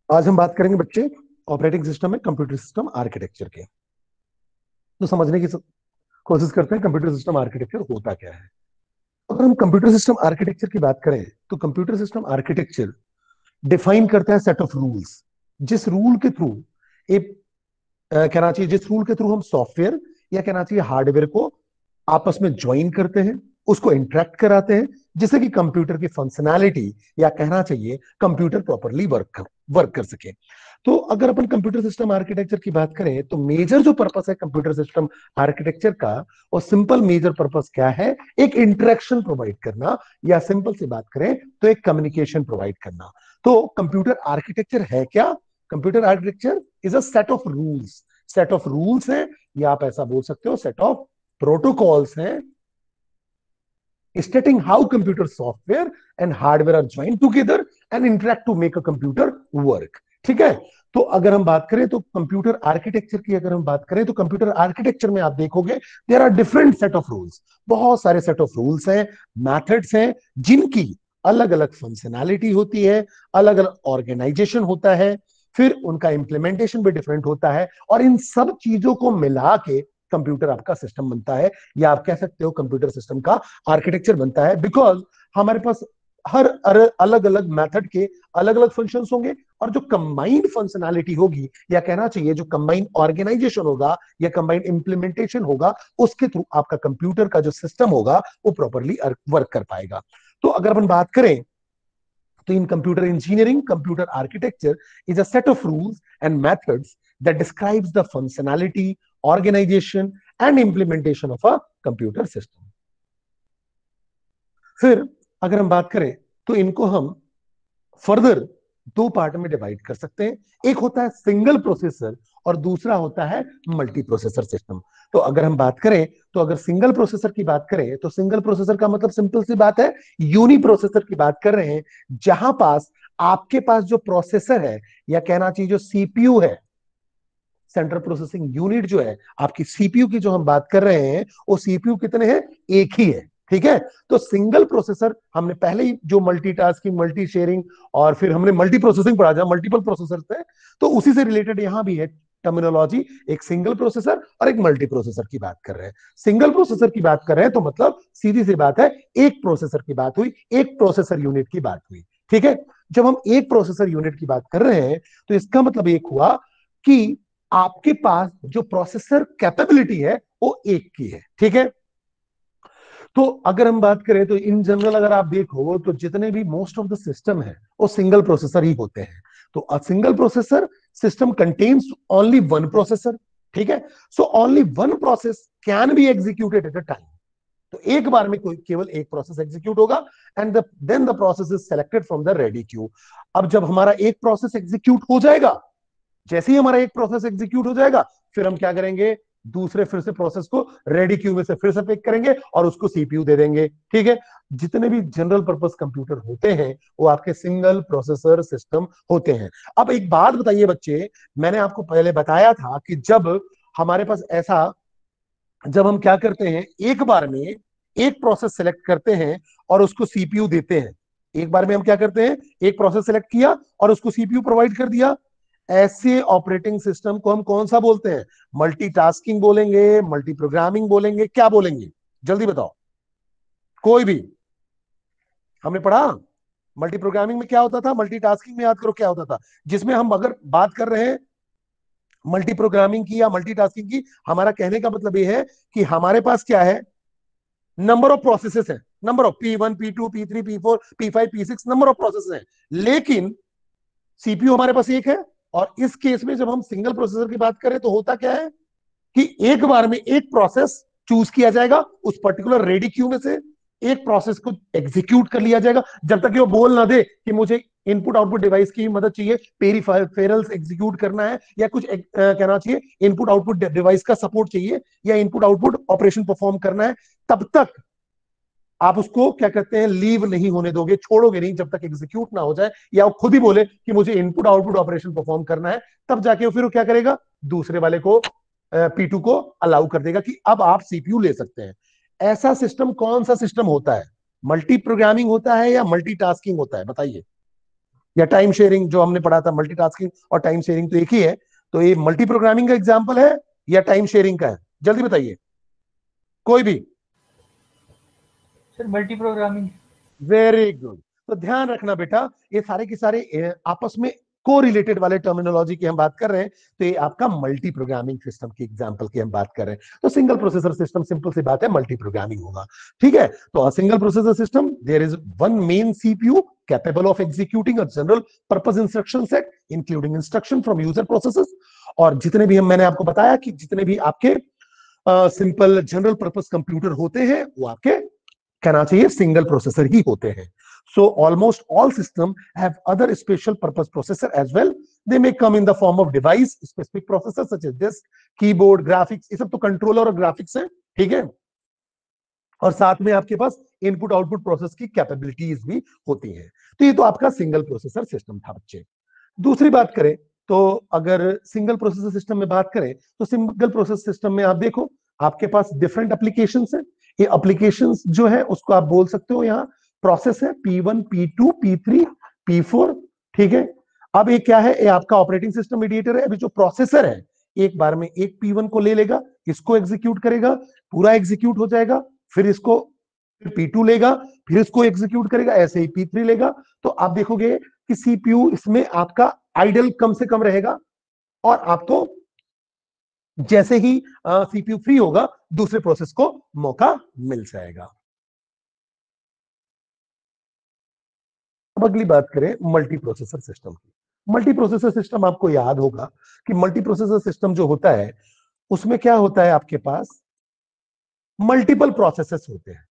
आज हम बात करेंगे बच्चे ऑपरेटिंग सिस्टम में कंप्यूटर सिस्टम आर्किटेक्चर के। तो समझने की कोशिश करते हैं कंप्यूटर सिस्टम आर्किटेक्चर होता क्या है। अगर हम कंप्यूटर सिस्टम आर्किटेक्चर की बात करें तो कंप्यूटर सिस्टम आर्किटेक्चर डिफाइन करता है सेट ऑफ रूल्स, जिस रूल के थ्रू एक कहना चाहिए जिस रूल के थ्रू हम सॉफ्टवेयर या कहना चाहिए हार्डवेयर को आपस में ज्वाइन करते हैं, उसको इंटरेक्ट कराते हैं, जिससे कि कंप्यूटर की फंक्शनैलिटी या कहना चाहिए कंप्यूटर प्रॉपरली वर्क कर सके। तो अगर अपन कंप्यूटर सिस्टम आर्किटेक्चर की बात करें तो मेजर जो पर्पस है कंप्यूटर सिस्टम आर्किटेक्चर का, और सिंपल मेजर पर्पस क्या है, एक इंटरेक्शन प्रोवाइड करना, या सिंपल सी बात करें तो एक कम्युनिकेशन प्रोवाइड करना। तो कंप्यूटर आर्किटेक्चर है क्या? Computer architecture is a set of rules. Set of rules है, या आप ऐसा बोल सकते हो सेट ऑफ प्रोटोकॉल्स हैं, stating how computer software and hardware are joined together and interact to make a computer work। ठीक है। तो अगर हम बात करें तो कंप्यूटर आर्किटेक्चर की, अगर हम बात करें तो कंप्यूटर आर्किटेक्चर में आप देखोगे there are different set of rules. बहुत सारे सेट ऑफ रूल्स हैं, मेथड्स हैं, जिनकी अलग अलग फंक्शनैलिटी होती है, अलग अलग ऑर्गेनाइजेशन होता है, फिर उनका इंप्लीमेंटेशन भी डिफरेंट होता है, और इन सब चीजों को मिला के कंप्यूटर आपका सिस्टम बनता है, या आप कह सकते हो कंप्यूटर सिस्टम का आर्किटेक्चर बनता है। बिकॉज हमारे पास हर अलग अलग मेथड के अलग अलग फंक्शंस होंगे, और जो कंबाइंड फंक्शनैलिटी होगी, या कहना चाहिए जो कंबाइंड ऑर्गेनाइजेशन होगा या कंबाइंड इंप्लीमेंटेशन होगा, उसके थ्रू आपका कंप्यूटर का जो सिस्टम होगा वो प्रॉपरली वर्क कर पाएगा। तो अगर अपन बात करें तो in computer engineering, computer architecture is a set of rules and methods that describes the functionality, organization and implementation of a computer system। फिर अगर हम बात करें तो इनको हम फर्दर दो पार्ट में डिवाइड कर सकते हैं। एक होता है सिंगल प्रोसेसर और दूसरा होता है मल्टी प्रोसेसर सिस्टम। तो अगर हम बात करें तो अगर सिंगल प्रोसेसर की बात करें तो सिंगल प्रोसेसर का मतलब सिंपल सी बात है, यूनी प्रोसेसर की बात कर रहे हैं, जहां पास आपके पास जो प्रोसेसर है या कहना चाहिए जो सीपीयू है, सेंट्रल प्रोसेसिंग यूनिट जो है आपकी सीपीयू की जो हम बात कर रहे हैं, वो सीपीयू कितने हैं? एक ही है। ठीक है। तो सिंगल प्रोसेसर हमने पहले ही जो मल्टीटास्किंग, मल्टी शेयरिंग और फिर हमने मल्टी प्रोसेसिंग पढ़ा, जहां मल्टीपल प्रोसेसर थे, तो उसी से रिलेटेड यहां भी है टर्मिनोलॉजी। एक सिंगल प्रोसेसर और एक मल्टी प्रोसेसर की बात कर रहे हैं। सिंगल प्रोसेसर की बात कर रहे हैं तो मतलब सीधी सी बात है, एक प्रोसेसर की बात हुई, एक प्रोसेसर यूनिट की बात हुई। ठीक है। जब हम एक प्रोसेसर यूनिट की बात कर रहे हैं तो इसका मतलब एक हुआ कि आपके पास जो प्रोसेसर कैपेबिलिटी है वो एक की है। ठीक है। तो अगर हम बात करें तो इन जनरल अगर आप देखो तो जितने भी मोस्ट ऑफ द सिस्टम है वो सिंगल प्रोसेसर ही होते हैं। तो a single processor system contains only one processor. ठीक है। So only one process can be executed at a time. तो एक बार में कोई केवल एक प्रोसेस एग्जीक्यूट होगा, and then the process is selected from the ready queue. अब जब हमारा एक प्रोसेस एग्जीक्यूट हो जाएगा, जैसे ही हमारा एक प्रोसेस एग्जीक्यूट हो जाएगा, फिर हम क्या करेंगे, दूसरे फिर से प्रोसेस को रेडी क्यू में से फिर से पिक करेंगे और उसको सीपीयू दे देंगे। ठीक है। जितने भी जनरल पर्पस कंप्यूटर होते हैं वो आपके सिंगल प्रोसेसर सिस्टम होते हैं। अब एक बात बताइए बच्चे, मैंने आपको पहले बताया था कि जब हमारे पास ऐसा, जब हम क्या करते हैं, एक बार में एक प्रोसेस सेलेक्ट करते हैं और उसको सीपीयू देते हैं, एक बार में हम क्या करते हैं, एक प्रोसेस सेलेक्ट किया और उसको सीपीयू प्रोवाइड कर दिया, ऐसे ऑपरेटिंग सिस्टम को हम कौन सा बोलते हैं? मल्टीटास्किंग बोलेंगे, मल्टी प्रोग्रामिंग बोलेंगे, क्या बोलेंगे? जल्दी बताओ। कोई भी। हमने पढ़ा मल्टी प्रोग्रामिंग में क्या होता था, मल्टीटास्किंग में याद करो क्या होता था। जिसमें हम अगर बात कर रहे हैं मल्टी प्रोग्रामिंग की या मल्टीटास्किंग की, हमारा कहने का मतलब ये है कि हमारे पास क्या है, नंबर ऑफ प्रोसेसेस है, number of P1 P2 P3 P4 P5 P6, number of process है, लेकिन सीपीयू हमारे पास एक है। और इस केस में जब हम सिंगल प्रोसेसर की बात करें तो होता क्या है कि एक बार में एक प्रोसेस चूज किया जाएगा उस पर्टिकुलर रेडी क्यू में से, एक प्रोसेस को एग्जीक्यूट कर लिया जाएगा जब तक कि वो बोल ना दे कि मुझे इनपुट आउटपुट डिवाइस की मदद चाहिए, पेरिफेरल्स एग्जीक्यूट करना है, या कुछ कहना चाहिए इनपुट आउटपुट डिवाइस का सपोर्ट चाहिए, या इनपुट आउटपुट ऑपरेशन परफॉर्म करना है। तब तक आप उसको क्या कहते हैं, लीव नहीं होने दोगे, छोड़ोगे नहीं जब तक एग्जीक्यूट ना हो जाए, या वो खुद ही बोले कि मुझे इनपुट आउटपुट ऑपरेशन परफॉर्म करना है। तब जाके फिर वो क्या करेगा, दूसरे वाले को P2 को अलाउ कर देगा कि अब आप सीपीयू ले सकते हैं। ऐसा सिस्टम कौन सा सिस्टम होता है? मल्टी प्रोग्रामिंग होता है या मल्टीटास्किंग होता है? बताइए। या टाइम शेयरिंग जो हमने पढ़ा था, मल्टीटास्किंग और टाइम शेयरिंग तो एक ही है, तो ये मल्टी प्रोग्रामिंग का एग्जाम्पल है या टाइम शेयरिंग का है? जल्दी बताइए कोई भी। Sir multi programming. Very good. तो ध्यान रखना बेटा, ये सारे के सारे आपस में को रिलेटेड वाले टर्मिनोलॉजी की हम बात कर रहे हैं, तो ये आपका मल्टी प्रोग्रामिंग सिस्टम की एग्जांपल की हम बात कर रहे हैं। तो सिंगल प्रोसेसर सिस्टम, सिंपल सी बात है, मल्टी प्रोग्रामिंग होगा। ठीक है, तो single processor system, there is one main CPU capable of executing a general purpose instruction set including instruction from user processes. और जितने भी मैंने आपको बताया कि जितने भी आपके सिंपल जनरल पर्पस कंप्यूटर होते हैं वो आपके कहना चाहिए सिंगल प्रोसेसर ही होते हैं। So almost all system have other special purpose processor as well. They may come in the form of device specific processor such as disk, keyboard, graphics, ये सब तो कंट्रोलर और ग्राफिक्स है। ठीक है, और साथ में आपके पास इनपुट आउटपुट प्रोसेस की कैपेबिलिटीज भी होती हैं। तो ये तो आपका सिंगल प्रोसेसर सिस्टम था बच्चे। दूसरी बात करें तो अगर सिंगल प्रोसेसर सिस्टम में बात करें तो सिंगल प्रोसेस सिस्टम में आप देखो आपके पास डिफरेंट एप्लीकेशंस है। ये एप्लीकेशंस जो है उसको आप बोल सकते हो यहाँ प्रोसेस है P1, P2, P3, P4। ठीक है, अब ये क्या है, ये आपका ऑपरेटिंग सिस्टम मीडिएटर है। अभी जो प्रोसेसर है एक बार में एक P1 को ले लेगा, इसको एग्जीक्यूट करेगा, पूरा एग्जीक्यूट हो जाएगा, फिर इसको फिर P2 लेगा, फिर इसको एग्जीक्यूट करेगा, ऐसे ही P3 लेगा। तो आप देखोगे कि सीपीयू इसमें आपका आइडल कम से कम रहेगा और आपको जैसे ही सीपीयू फ्री होगा दूसरे प्रोसेस को मौका मिल जाएगा। अब अगली बात करें मल्टी प्रोसेसर सिस्टम की। मल्टी प्रोसेसर सिस्टम आपको याद होगा कि मल्टी प्रोसेसर सिस्टम जो होता है उसमें क्या होता है, आपके पास मल्टीपल प्रोसेसर्स होते हैं।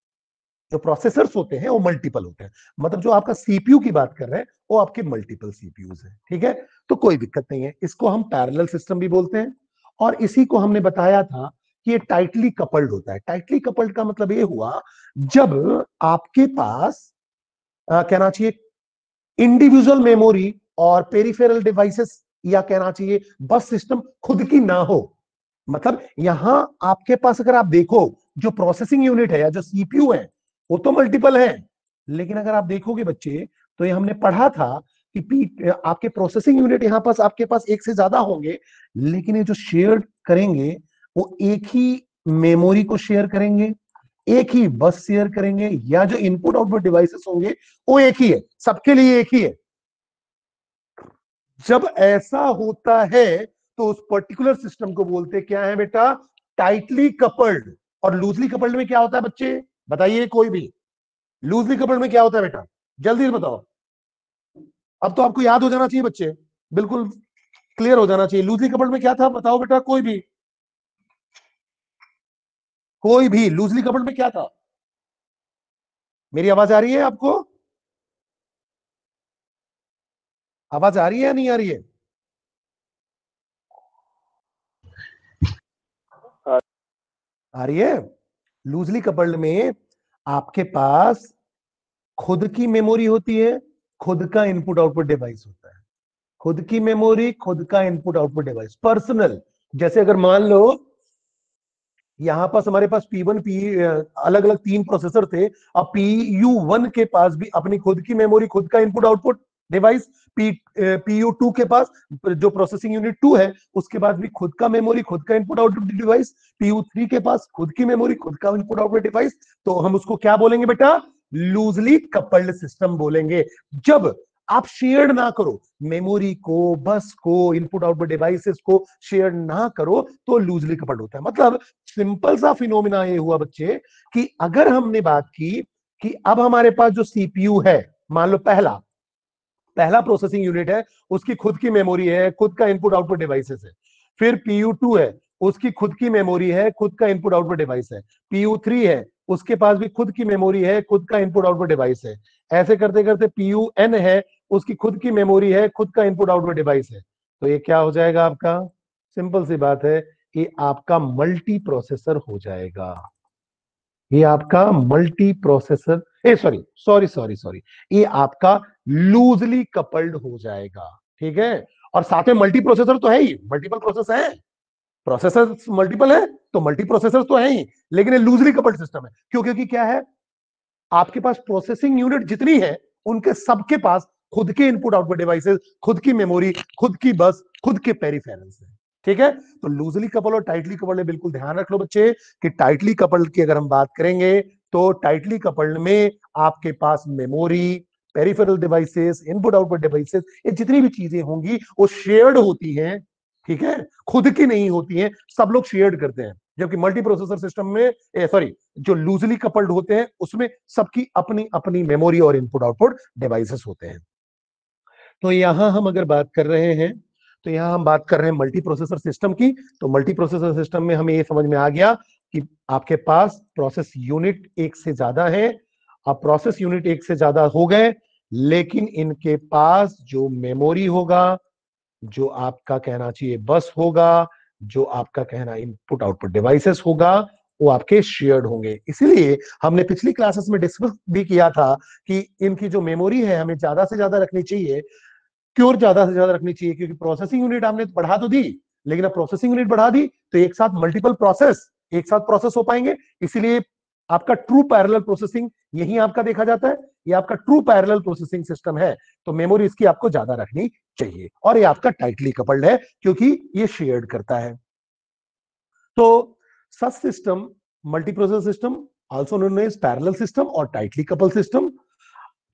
जो प्रोसेसर्स होते हैं वो मल्टीपल होते हैं, मतलब जो आपका सीपीयू की बात कर रहे हैं वो आपके मल्टीपल सीपीयूज हैं। ठीक है, तो कोई दिक्कत नहीं है, इसको हम पैरेलल सिस्टम भी बोलते हैं। और इसी को हमने बताया था कि ये टाइटली कपल्ड होता है। टाइटली कपल्ड का मतलब ये हुआ जब आपके पास कहना चाहिए इंडिविजुअल मेमोरी और पेरिफेरल डिवाइसेस या कहना चाहिए बस सिस्टम खुद की ना हो। मतलब यहां आपके पास अगर आप देखो जो प्रोसेसिंग यूनिट है या जो सीपीयू है वो तो मल्टीपल है, लेकिन अगर आप देखोगे बच्चे तो ये हमने पढ़ा था कि आपके प्रोसेसिंग यूनिट यहां पास आपके पास एक से ज्यादा होंगे, लेकिन ये जो शेयर करेंगे वो एक ही मेमोरी को शेयर करेंगे, एक ही बस शेयर करेंगे, या जो इनपुट आउटपुट डिवाइसेस होंगे वो एक ही है, सबके लिए एक ही है। जब ऐसा होता है तो उस पर्टिकुलर सिस्टम को बोलते क्या है बेटा, टाइटली कपल्ड। और लूजली कपल्ड में क्या होता है बच्चे, बताइए कोई भी, लूजली कपल्ड में क्या होता है बेटा, जल्दी से बताओ। अब तो आपको याद हो जाना चाहिए बच्चे, बिल्कुल क्लियर हो जाना चाहिए। लूजली कपल्ड में क्या था बताओ बेटा, कोई भी, कोई भी लूजली कपल्ड में क्या था? मेरी आवाज आ रही है आपको? आवाज आ रही है या नहीं आ रही है? आ रही है। लूजली कपल्ड में आपके पास खुद की मेमोरी होती है, खुद का इनपुट आउटपुट डिवाइस होता है। खुद की मेमोरी, खुद का इनपुट आउटपुट डिवाइस, पर्सनल। जैसे अगर मान लो यहां पास हमारे पास P1 अलग अलग 3 प्रोसेसर थे, अब PU1 के पास भी अपनी खुद की मेमोरी, खुद का इनपुट आउटपुट डिवाइस, PU2 के पास जो प्रोसेसिंग यूनिट 2 है उसके पास भी खुद का मेमोरी, खुद का इनपुट आउटपुट डिवाइस, PU3 के पास खुद की मेमोरी, खुद का इनपुट आउटपुट डिवाइस। तो हम उसको क्या बोलेंगे बेटा, लूजली कपल्ड सिस्टम बोलेंगे। जब आप शेयर ना करो मेमोरी को, बस को, इनपुट आउटपुट डिवाइसेस को शेयर ना करो तो लूजली कपल्ड होता है। मतलब सिंपल सा फिनोमिना ये हुआ बच्चे कि अगर हमने बात की कि अब हमारे पास जो सीपीयू है, मान लो पहला पहला प्रोसेसिंग यूनिट है, उसकी खुद की मेमोरी है, खुद का इनपुट आउटपुट डिवाइसेस है। फिर PU2 है, उसकी खुद की मेमोरी है, खुद का इनपुट आउटपुट डिवाइस है। PU3 है, उसके पास भी खुद की मेमोरी है, खुद का इनपुट आउटपुट डिवाइस है। ऐसे करते करते PUN है, उसकी खुद की मेमोरी है, खुद का इनपुट आउटपुट डिवाइस है। तो ये क्या हो जाएगा आपका, सिंपल सी बात है, ये आपका मल्टी प्रोसेसर हो जाएगा। ये आपका मल्टी प्रोसेसर, ए सॉरी सॉरी सॉरी सॉरी, ये आपका लूजली कपल्ड हो जाएगा। ठीक है, और साथ में मल्टी प्रोसेसर तो है ही, मल्टीपल प्रोसेस है, प्रोसेसर मल्टीपल है तो मल्टी प्रोसेसर तो है ही, लेकिन ये लूजली कपल्ड सिस्टम है। क्यों? क्योंकि क्या है, आपके पास प्रोसेसिंग यूनिट जितनी है उनके सबके पास खुद के इनपुट आउटपुट डिवाइसेस, खुद की मेमोरी, खुद की बस, खुद के पेरिफेरल्स है। ठीक है, तो लूजली कपल और टाइटली कपल्ड में बिल्कुल ध्यान रख लो बच्चे कि टाइटली कपल्ड की अगर हम बात करेंगे तो टाइटली कपल्ड में आपके पास memory, peripheral devices, input output devices, ये जितनी भी चीजें होंगी वो शेयर्ड होती हैं। ठीक है, खुद की नहीं होती हैं, सब लोग शेयर्ड करते हैं। जबकि मल्टी प्रोसेसर सिस्टम में, सॉरी, जो लूजली कपल्ड होते हैं उसमें सबकी अपनी अपनी मेमोरी और इनपुट आउटपुट डिवाइसेस होते हैं। तो यहां हम अगर बात कर रहे हैं तो यहां हम बात कर रहे हैं मल्टी प्रोसेसर सिस्टम की। तो मल्टी प्रोसेसर सिस्टम में हमें ये समझ में आ गया कि आपके पास प्रोसेस यूनिट एक से ज्यादा है। अब प्रोसेस यूनिट एक से ज्यादा हो गए, लेकिन इनके पास जो मेमोरी होगा, जो आपका कहना चाहिए बस होगा, जो आपका कहना इनपुट आउटपुट डिवाइसेस होगा, वो आपके शेयर्ड होंगे। इसीलिए हमने पिछली क्लासेस में डिस्कस भी किया था कि इनकी जो मेमोरी है हमें ज्यादा से ज्यादा रखनी चाहिए। क्यों ज्यादा से ज्यादा रखनी चाहिए? क्योंकि प्रोसेसिंग यूनिट हमने बढ़ा तो दी, लेकिन अब प्रोसेसिंग यूनिट बढ़ा दी तो एक साथ मल्टीपल प्रोसेस एक साथ प्रोसेस हो पाएंगे। इसीलिए आपका ट्रू पैरेलल प्रोसेसिंग यही आपका देखा जाता है, ये आपका ट्रू पैरेलल प्रोसेसिंग सिस्टम है। तो मेमोरी इसकी आपको ज्यादा रखनी चाहिए, और ये आपका टाइटली कपल्ड है क्योंकि ये शेयर्ड करता है। तो such system, multiprocessor system, also known as parallel system और टाइटली कपल सिस्टम।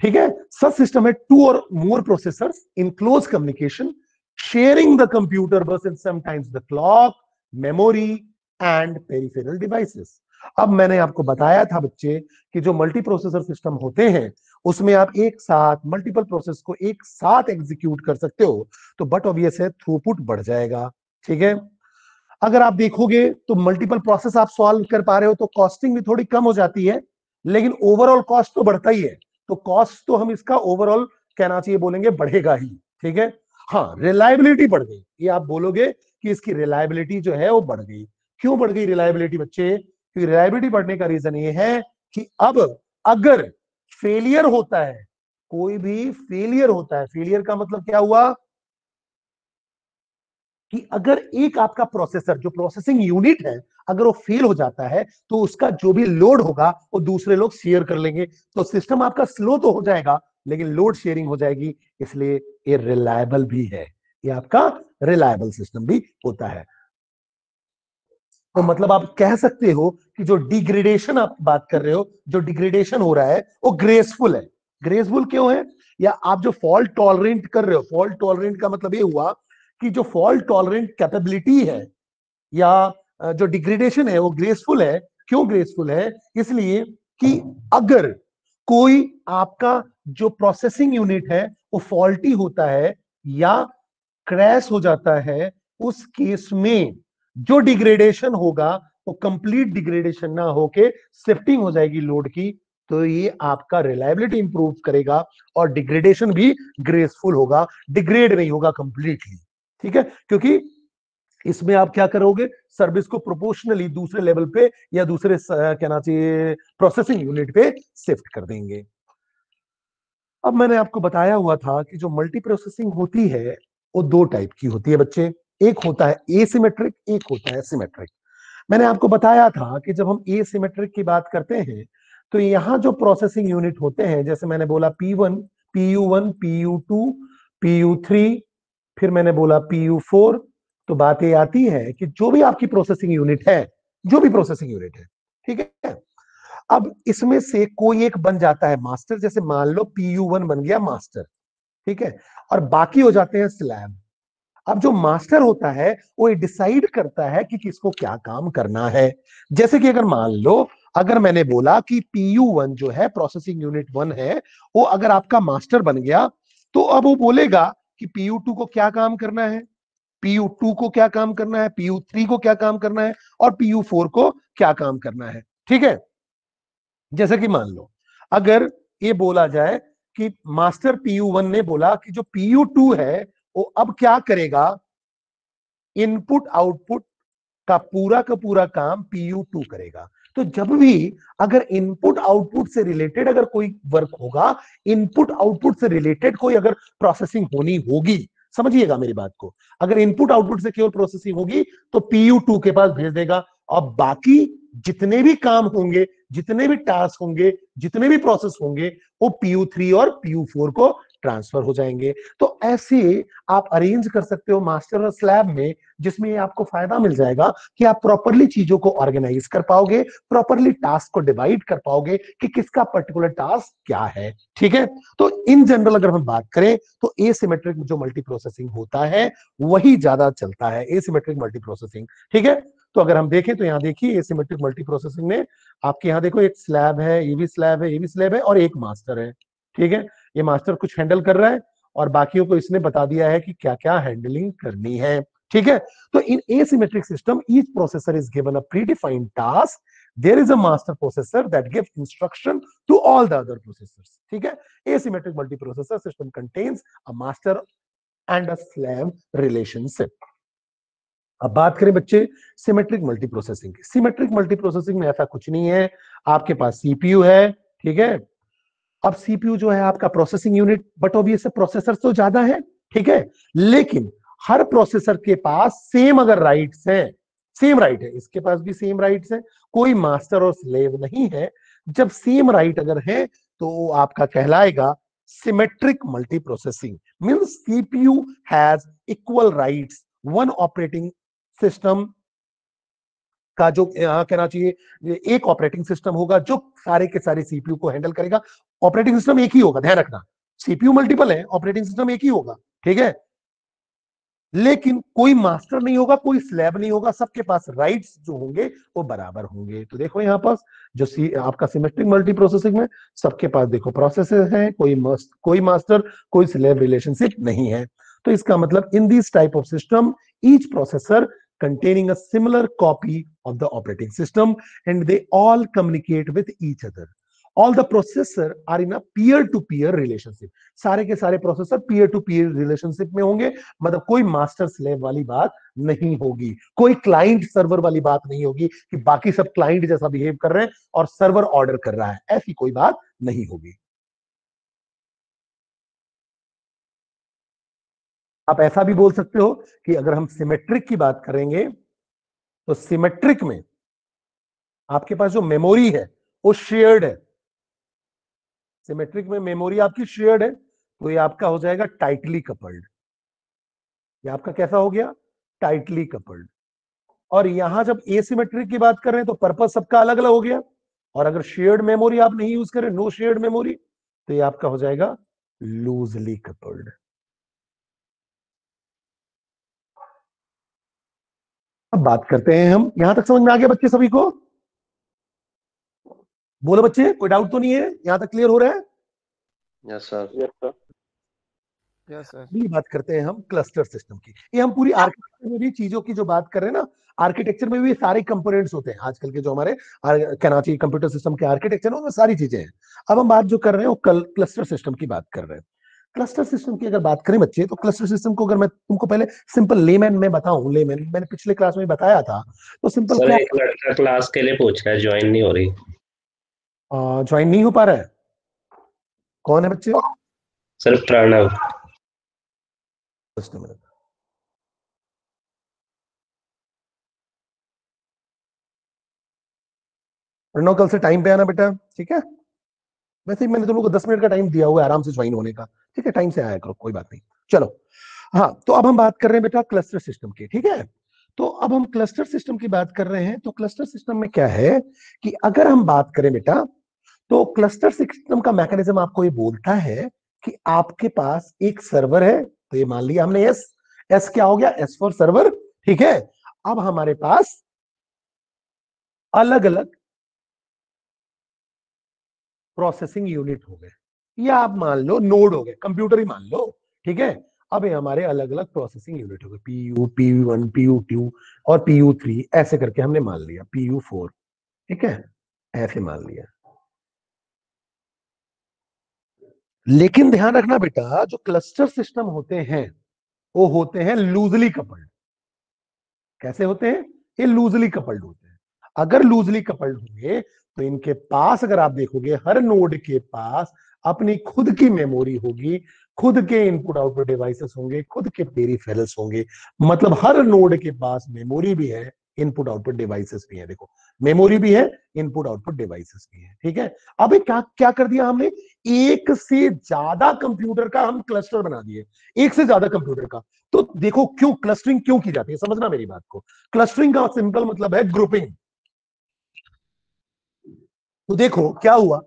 ठीक है, सच सिस्टम है two or more processors in close communication, sharing the computer bus and sometimes the clock, memory and peripheral devices. अब मैंने आपको बताया था बच्चे कि जो मल्टी प्रोसेसर सिस्टम होते हैं उसमें आप एक साथ मल्टीपल प्रोसेस को एक साथ एग्जीक्यूट कर सकते हो, तो बट ऑब्वियस है थ्रूपुट बढ़ जाएगा। ठीक है, अगर आप देखोगे तो मल्टीपल प्रोसेस आप सॉल्व कर पा रहे हो तो कॉस्टिंग भी थोड़ी कम हो जाती है, लेकिन ओवरऑल कॉस्ट तो बढ़ता ही है। तो कॉस्ट तो हम इसका ओवरऑल कहना चाहिए बोलेंगे बढ़ेगा ही। ठीक है, हाँ, रिलायबिलिटी बढ़ गई, ये आप बोलोगे कि इसकी रिलायबिलिटी जो है वो बढ़ गई। क्यों बढ़ गई रिलायबिलिटी बच्चे? क्योंकि रिलायबिलिटी बढ़ने का रीजन ये है कि अब अगर फेलियर होता है, कोई भी फेलियर होता है, फेलियर का मतलब क्या हुआ कि अगर एक आपका प्रोसेसर, जो प्रोसेसिंग यूनिट है, अगर वो फेल हो जाता है तो उसका जो भी लोड होगा वो दूसरे लोग शेयर कर लेंगे। तो सिस्टम आपका स्लो तो हो जाएगा, लेकिन लोड शेयरिंग हो जाएगी, इसलिए ये रिलायबल भी है, ये आपका रिलायबल सिस्टम भी होता है। तो मतलब आप कह सकते हो कि जो डिग्रेडेशन आप बात कर रहे हो, जो डिग्रेडेशन हो रहा है वो ग्रेसफुल है। ग्रेसफुल क्यों है? या आप जो फॉल्ट टॉलरेंट कर रहे हो, फॉल्ट टॉलरेंट का मतलब ये हुआ कि जो फॉल्ट टॉलरेंट कैपेबिलिटी है या जो डिग्रेडेशन है वो ग्रेसफुल है। क्यों ग्रेसफुल है? इसलिए कि अगर कोई आपका जो प्रोसेसिंग यूनिट है वो फॉल्टी होता है या क्रैश हो जाता है, उस केस में जो डिग्रेडेशन होगा वो कंप्लीट डिग्रेडेशन ना होके शिफ्टिंग हो जाएगी लोड की। तो ये आपका रिलायबिलिटी इंप्रूव करेगा और डिग्रेडेशन भी ग्रेसफुल होगा, डिग्रेड नहीं होगा कंप्लीटली। ठीक है, क्योंकि इसमें आप क्या करोगे, सर्विस को प्रोपोर्शनली दूसरे लेवल पे या दूसरे कहना चाहिए प्रोसेसिंग यूनिट पे शिफ्ट कर देंगे। अब मैंने आपको बताया हुआ था कि जो मल्टी प्रोसेसिंग होती है वो दो टाइप की होती है बच्चे, एक होता है एसिमेट्रिक, एक होता है सिमेट्रिक। मैंने आपको बताया था कि जब हम एसिमेट्रिक की बात करते हैं तो यहाँ जो प्रोसेसिंग यूनिट होते हैं, जैसे मैंने बोला P1, PU1, PU2, PU3, फिर मैंने बोला PU4, तो बात ये आती है कि जो भी आपकी प्रोसेसिंग यूनिट है, जो भी प्रोसेसिंग यूनिट है, ठीक है, अब इसमें से कोई एक बन जाता है मास्टर। जैसे मान लो PU1 बन गया मास्टर, ठीक है, और बाकी हो जाते हैं स्लैब। अब जो मास्टर होता है वो ये डिसाइड करता है कि किसको क्या काम करना है। जैसे कि अगर मान लो, अगर मैंने बोला कि PU1 जो है प्रोसेसिंग यूनिट 1 है, वो अगर आपका मास्टर बन गया तो अब वो बोलेगा कि PU2 को क्या काम करना है, PU2 को क्या काम करना है, PU3 को क्या काम करना है, और PU4 को क्या काम करना है। ठीक है, जैसे कि मान लो अगर ये बोला जाए कि मास्टर PU1 ने बोला कि जो PU2 है वो अब क्या करेगा, इनपुट आउटपुट का पूरा काम PU2 करेगा। तो जब भी अगर इनपुट आउटपुट से रिलेटेड अगर कोई वर्क होगा, इनपुट आउटपुट से रिलेटेड कोई अगर प्रोसेसिंग होनी होगी, समझिएगा मेरी बात को, अगर इनपुट आउटपुट से केवल प्रोसेसिंग होगी तो PU2 के पास भेज देगा, और बाकी जितने भी काम होंगे, जितने भी टास्क होंगे, जितने भी प्रोसेस होंगे, वो PU3 और PU4 को ट्रांसफर हो जाएंगे। तो ऐसे आप अरेंज कर सकते हो मास्टर और स्लैब में, जिसमें आपको फायदा मिल जाएगा कि आप प्रॉपरली चीजों को ऑर्गेनाइज कर पाओगे, प्रॉपरली टास्क को डिवाइड कर पाओगे कि किसका पर्टिकुलर टास्क क्या है। ठीक है, तो इन जनरल अगर हम बात करें तो एसिमेट्रिक जो मल्टी प्रोसेसिंग होता है वही ज्यादा चलता है, एसिमेट्रिक मल्टी प्रोसेसिंग। ठीक है, तो अगर हम देखें तो यहां देखिए एसिमेट्रिक मल्टी प्रोसेसिंग में आपके यहां देखो एक स्लैब है, ये भी स्लैब है, ये भी स्लैब है, और एक मास्टर है। ठीक है, ये मास्टर कुछ हैंडल कर रहा है और बाकियों को इसने बता दिया है कि क्या क्या हैंडलिंग करनी है। ठीक है, तो इन asymmetric system each processor is given a predefined task. There is a master processor that gives instruction to all the other processors. ठीक है, asymmetric multiprocessor system contains a master and a slave relationship. अब बात करें बच्चे symmetric multiprocessing की। Symmetric multiprocessing में ऐसा कुछ नहीं है, आपके पास सीपीयू है। ठीक है, अब सीपीयू जो है आपका processing unit, but obvious processor तो ज्यादा है। ठीक है, लेकिन हर प्रोसेसर के पास सेम अगर राइट्स हैं, सेम राइट है, इसके पास भी सेम राइट्स है, कोई मास्टर और स्लेव नहीं है। जब सेम राइट अगर है तो आपका कहलाएगा symmetric multi processing. Means CPU has equal rights. One operating system का जो कहना चाहिए एक ऑपरेटिंग सिस्टम होगा जो सारे के सारे सीपीयू को हैंडल करेगा। ऑपरेटिंग सिस्टम एक ही होगा, ध्यान रखना, सीपीयू मल्टीपल है, ऑपरेटिंग सिस्टम एक ही होगा। ठीक है, लेकिन कोई मास्टर नहीं होगा, कोई स्लैब नहीं होगा, सबके पास राइट्स जो होंगे वो बराबर होंगे। तो देखो यहां पास जो आपका सिमेट्रिक मल्टी प्रोसेसिंग में सबके पास देखो प्रोसेसर है, कोई मास्टर कोई स्लैब रिलेशनशिप नहीं है। तो इसका मतलब in this type of system each processor containing a similar copy of the operating system and they all communicate with each other. All the processor are in a peer to peer relationship. सारे के सारे processor peer to peer relationship में होंगे, मतलब कोई master slave वाली बात नहीं होगी, कोई क्लाइंट सर्वर वाली बात नहीं होगी कि बाकी सब क्लाइंट जैसा बिहेव कर रहे हैं और सर्वर ऑर्डर कर रहा है, ऐसी कोई बात नहीं होगी। आप ऐसा भी बोल सकते हो कि अगर हम सिमेट्रिक की बात करेंगे तो सिमेट्रिक में आपके पास जो मेमोरी है वो शेयर्ड है। सिमेट्रिक में मेमोरी आपकी शेयर्ड है, तो ये आपका हो जाएगा टाइटली कपल्ड। ये आपका कैसा हो गया, टाइटली कपल्ड। और यहां जब एसिमेट्रिक की बात कर रहे हैं तो पर्पस सबका अलग अलग हो गया। और अगर शेयर्ड मेमोरी आप नहीं यूज करें, नो शेयर्ड मेमोरी, तो ये आपका हो जाएगा लूजली कपल्ड। अब बात करते हैं हम, यहां तक समझ में आ गया बच्चे सभी को? बोलो बच्चे, कोई डाउट तो नहीं है, यहां तक क्लियर हो रहा है? Yes sir. Yes sir. Yes sir. अगली बात करते हैं हम क्लस्टर सिस्टम की। ये हम पूरी आर्किटेक्चर में भी चीजों की जो बात कर रहे हैं ना, आर्किटेक्चर में भी सारे कंपोनेंट्स होते हैं आजकल के जो हमारे कहना चाहिए कंप्यूटर सिस्टम के आर्किटेक्चर में सारी चीजें हैं। अब हम बात जो कर रहे हैं वो क्लस्टर सिस्टम की बात कर रहे हैं। क्लस्टर सिस्टम की अगर बात करें बच्चे, तो क्लस्टर सिस्टम को अगर मैं तुमको पहले सिंपल लेमैन में बताऊं, लेमैन मैंने पिछले क्लास में बताया था, तो सिंपल सर क्या एक लड़का क्लास के लिए पूछ रहा है, ज्वाइन नहीं हो रही। ज्वाइन नहीं हो पा रहा है? कौन है बच्चे? Sir Pranav. Just a minute. Pranav कल से टाइम पे आना बेटा, ठीक है? वैसे ही मैंने तुम लोग को 10 मिनट का टाइम दिया हुआ है आराम से ज्वाइन होने का, ठीक है? टाइम से आया करो, कोई बात नहीं। चलो, हाँ, तो अब हम बात कर रहे हैं बेटा क्लस्टर सिस्टम की, ठीक है? तो अब हम क्लस्टर सिस्टम की बात कर रहे हैं, तो क्लस्टर सिस्टम में क्या है कि अगर हम बात करें बेटा, तो क्लस्टर सिस्टम का मैकेनिज्म आपको ये बोलता है कि आपके पास एक सर्वर है, तो ये मान लिया हमने एस। एस क्या हो गया? एस फॉर सर्वर, ठीक है? अब हमारे पास अलग अलग प्रोसेसिंग यूनिट हो गए, या आप मान लो नोड हो गए, कंप्यूटर ही मान लो, ठीक है? अब ये हमारे अलग अलग प्रोसेसिंग यूनिट हो गए, पीयू, पीयू1, पीयू2 और पीयू3, ऐसे करके हमने मान लिया, पीयू4, ठीक है? ऐसे मान लिया। लेकिन ध्यान रखना बेटा, जो क्लस्टर सिस्टम होते हैं वो होते हैं लूजली कपल्ड। कैसे होते हैं? ये लूजली कपल्ड होते हैं। अगर लूजली कपल्ड होंगे तो इनके पास, अगर आप देखोगे, हर नोड के पास अपनी खुद की मेमोरी होगी, खुद के इनपुट आउटपुट डिवाइसेस होंगे, खुद के पेरिफेरल्स होंगे। मतलब हर नोड के पास मेमोरी भी है इनपुट आउटपुट डिवाइसेस भी है, देखो मेमोरी भी है, इनपुट आउटपुट डिवाइसेस भी है, ठीक है। अब क्या क्या कर दिया हमने, एक से ज्यादा कंप्यूटर का हम क्लस्टर बना दिए, एक से ज्यादा कंप्यूटर का। तो देखो क्यों क्लस्टरिंग क्यों की जाती है, समझना मेरी बात को। क्लस्टरिंग का सिंपल मतलब है ग्रुपिंग। तो देखो क्या हुआ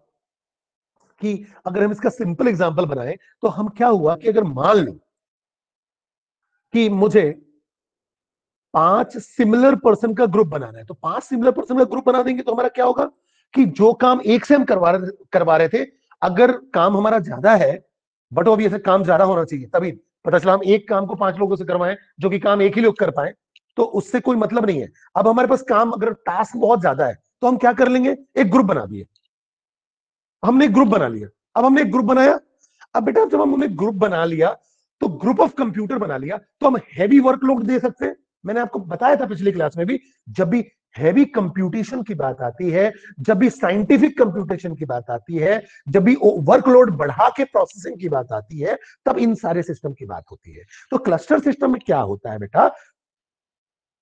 कि अगर हम इसका सिंपल एग्जांपल बनाएं तो हम क्या हुआ कि अगर मान लो कि मुझे 5 सिमिलर पर्सन का ग्रुप बनाना है, तो 5 सिमिलर पर्सन का ग्रुप बना देंगे तो हमारा क्या होगा कि जो काम एक से हम करवा रहे थे, अगर काम हमारा ज्यादा है, बट वो भी ऐसे काम ज्यादा होना चाहिए, तभी पता चला हम एक काम को 5 लोगों से करवाएं जो कि काम एक ही लोग कर पाए, तो उससे कोई मतलब नहीं है। अब हमारे पास काम अगर टास्क बहुत ज्यादा है तो हम क्या कर लेंगे, एक ग्रुप बना दिए, हमने एक ग्रुप बना लिया। अब हमने एक ग्रुप बनाया, अब बेटा जब हमने ग्रुप बना लिया तो ग्रुप ऑफ कंप्यूटर बना लिया, तो हम हैवी वर्कलोड दे सकते हैं। मैंने आपको बताया था पिछली क्लास में भी, जब भी हैवी कंप्यूटेशन की बात आती है, जब भी साइंटिफिक कंप्यूटेशन की बात आती है, जब भी वर्कलोड बढ़ा के प्रोसेसिंग की बात आती है, तब इन सारे सिस्टम की बात होती है। तो क्लस्टर सिस्टम में क्या होता है बेटा,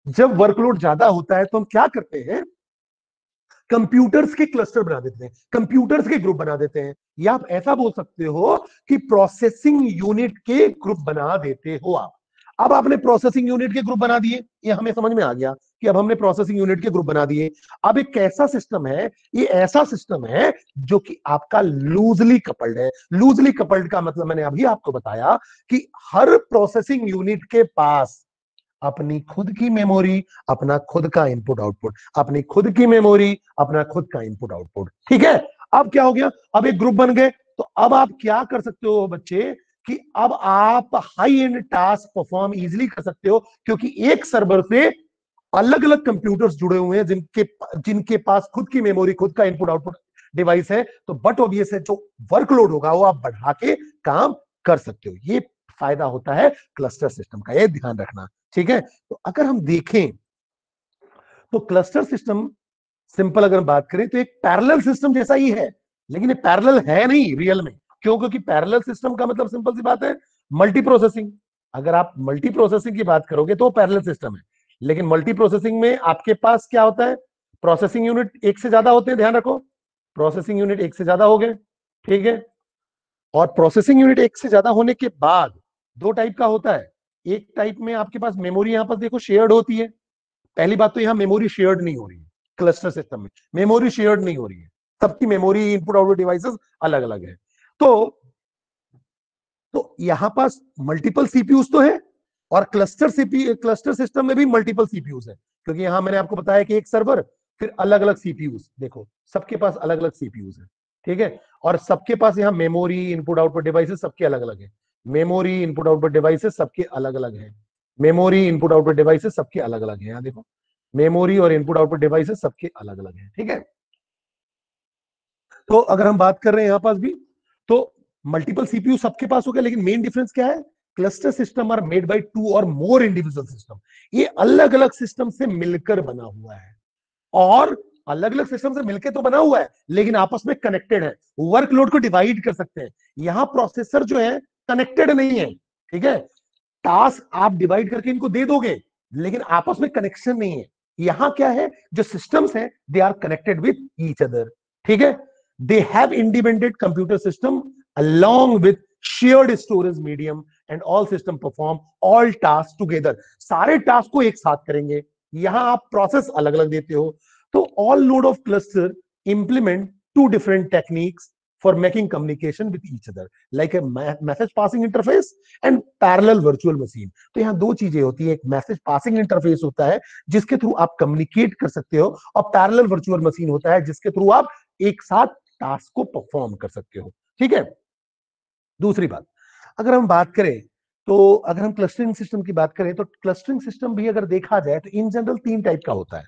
जब वर्कलोड ज्यादा होता है तो हम क्या करते हैं, कंप्यूटर्स के क्लस्टर बना देते हैं, कंप्यूटर्स के ग्रुप बना देते हैं, या आप ऐसा बोल सकते हो कि प्रोसेसिंग यूनिट के ग्रुप बना देते हो आप। अब आपने प्रोसेसिंग यूनिट के ग्रुप बना दिए, ये हमें समझ में आ गया कि अब हमने प्रोसेसिंग यूनिट के ग्रुप बना दिए। अब एक कैसा सिस्टम है, ये ऐसा सिस्टम है जो कि आपका लूजली कपल्ड है। लूजली कपल्ड का मतलब मैंने अभी आपको बताया कि हर प्रोसेसिंग यूनिट के पास अपनी खुद की मेमोरी, अपना खुद का इनपुट आउटपुट, अपनी खुद की मेमोरी, अपना खुद का इनपुट आउटपुट, ठीक है। अब क्या हो गया, अब एक ग्रुप बन गए, तो अब आप क्या कर सकते हो बच्चे कि अब आप high and task perform easily कर सकते हो, क्योंकि एक सर्वर से अलग अलग कंप्यूटर्स जुड़े हुए हैं जिनके जिनके पास खुद की मेमोरी, खुद का इनपुट आउटपुट डिवाइस है। तो बट ऑब्वियस है जो वर्कलोड होगा वो आप बढ़ा के काम कर सकते हो। ये फायदा होता है क्लस्टर सिस्टम का, ये ध्यान रखना, ठीक है। तो अगर हम देखें तो क्लस्टर सिस्टम सिंपल अगर बात करें तो एक पैरेलल सिस्टम जैसा ही है, लेकिन ये पैरेलल है नहीं रियल में। क्यों? क्योंकि पैरेलल सिस्टम का मतलब सिंपल सी बात है, मल्टी प्रोसेसिंग। अगर आप मल्टी प्रोसेसिंग की बात करोगे तो पैरेलल सिस्टम है, लेकिन मल्टी प्रोसेसिंग में आपके पास क्या होता है, प्रोसेसिंग यूनिट एक से ज्यादा होते हैं, ध्यान रखो, प्रोसेसिंग यूनिट एक से ज्यादा हो गए, ठीक है। और प्रोसेसिंग यूनिट एक से ज्यादा होने के बाद दो टाइप का होता है। एक टाइप में आपके पास मेमोरी यहां पर देखो शेयर्ड होती है। पहली बात तो यहां मेमोरी शेयर्ड नहीं हो रही है, क्लस्टर सिस्टम में मेमोरी शेयर्ड नहीं हो रही है, सबकी मेमोरी, इनपुट आउटपुट डिवाइसेस अलग अलग है। तो यहां पास मल्टीपल सीपीयूज तो है, और क्लस्टर सिस्टम में भी मल्टीपल सीपीयूज है, क्योंकि यहां मैंने आपको बताया कि एक सर्वर, फिर अलग अलग सीपीयूज, देखो सबके पास अलग अलग सीपीयूज है, ठीक है। और सबके पास यहाँ मेमोरी, इनपुट आउटपुट डिवाइसेस सबके अलग अलग है, मेमोरी, इनपुट आउटपुट डिवाइसेस सबके अलग अलग है, मेमोरी, इनपुट आउटपुट डिवाइसेस सबके अलग अलग है, यहाँ देखो मेमोरी और इनपुट आउटपुट डिवाइसेस सबके अलग अलग है, ठीक है। तो अगर हम बात कर रहे हैं यहां पास भी, तो मल्टीपल सीपीयू सबके पास हो गया, लेकिन मेन डिफरेंस क्या है, cluster system are made by 2 और मोर इंडिविजुअल सिस्टम। ये अलग अलग सिस्टम से मिलकर बना हुआ है, और अलग अलग सिस्टम से मिलकर तो बना हुआ है लेकिन आपस में कनेक्टेड है, वर्कलोड को डिवाइड कर सकते हैं। यहां प्रोसेसर जो है कनेक्टेड नहीं है, ठीक है। टास्क आप डिवाइड करके इनको दे दोगे, लेकिन आपस में कनेक्शन नहीं है। यहां क्या है, जो सिस्टम्स हैं they are connected with each other, ठीक है। They have independent computer system along with shared storage medium and all system perform all tasks together। सारे टास्क को एक साथ करेंगे, यहां आप प्रोसेस अलग अलग देते हो। तो all node of cluster implement two different techniques for making communication with each other like a message passing interface and parallel virtual machine। तो यहां दो चीजें होती है, एक मैसेज पासिंग इंटरफेस होता है जिसके थ्रू आप कम्युनिकेट कर सकते हो, और पैरेलल वर्चुअल मशीन होता है जिसके थ्रू आप एक साथ टास्क को परफॉर्म कर सकते हो, ठीक है। दूसरी बात, अगर हम बात करें तो अगर हम क्लस्टरिंग सिस्टम की बात करें तो क्लस्टरिंग सिस्टम भी अगर देखा जाए तो इन जनरल 3 टाइप का होता है।